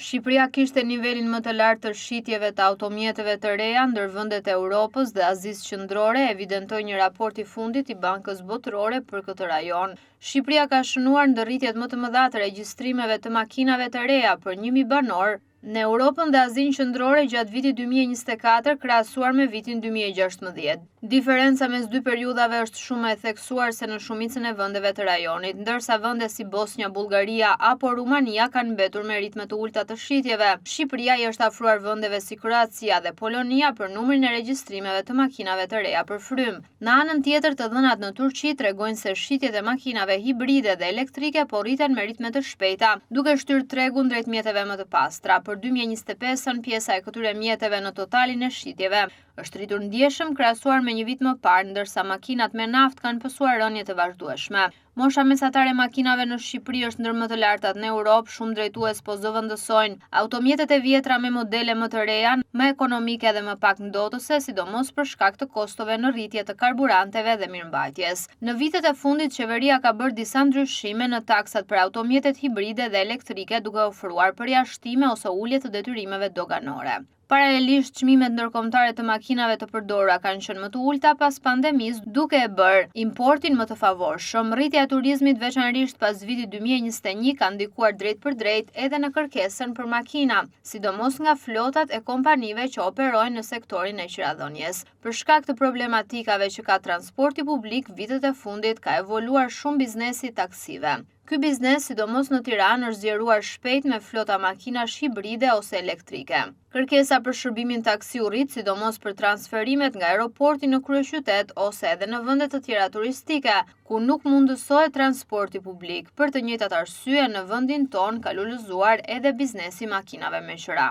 Shqipëria kishte nivelin më të lartë të shitjeve të automjeteve të reja ndër vendet e Europës dhe Azisë Qendrore, evidentoi një raport i fundit i Bankës Botërore për këtë rajon. Shqipëria ka shënuar ndërritjet më të mëdha të regjistrimeve të makinave të reja për 1000 banor në Europën dhe Azinë Qendrore gjatë vitit 2024 krahasuar me vitin 2016. Diferenca mes dy periudhave është shumë e theksuar se në shumicën e vendeve të rajonit, ndërsa vende si Bosnja, Bullgaria apo Rumania kanë mbetur me ritme të ulta të shitjeve. Shqipëria i është afruar vendeve si Kroacia dhe Polonia për numrin e regjistrimeve të makinave të reja për frym. Në anën tjetër, të dhënat në Turqi tregojnë se shitjet e makinave hibride dhe elektrike po rriten me ritme të shpejta, duke shtyrë tregun drejt mjeteve më të pastra. Për 2025-ën, pjesa e këtyre mjeteve në totalin e shitjeve është rritur ndjeshëm krahasuar me një vit më parë, ndërsa makinat me naftë kanë pësuar rënje të vazhdueshme. Mosha mesatare e makinave në Shqipëri është ndër më të lartat në Europë, shumë drejtues po zëvendësojnë automjetet e vjetra me modele më të reja, më ekonomike dhe më pak ndotëse, sidomos për shkak të kostove në rritje të karburanteve dhe mirëmbajtjes. Në vitet e fundit, qeveria ka bërë disa ndryshime në taksat për automjetet hibride dhe elektrike, duke ofruar përjashtime ose ulje të detyrimeve doganore. Paralelisht, çmimet ndërkombëtare të makinave të përdorura kanë qenë më të ulta pas pandemisë, duke e bërë importin më të favorshëm. Rritja e turizmit, veçanërisht pas vitit 2021, ka ndikuar drejt për drejt edhe në kërkesën për makina, sidomos nga flotat e kompanive që operojnë në sektorin e qiradhënies. Për shkak të problematikave që ka transporti publik, vitet e fundit ka evoluar shumë biznesi taksive. Ky biznes, sidomos në Tiranë, është zgjeruar shpejt me flota makinash hibride ose elektrike. Kërkesa për shërbimin taksi u rrit, sidomos për transferimet nga aeroporti në kryeqytet ose edhe në vende të tjera turistike, ku nuk mundësohet transporti publik. Për të njëjtat arsye, në vendin ton ka lulëzuar edhe biznesi makinave me qira.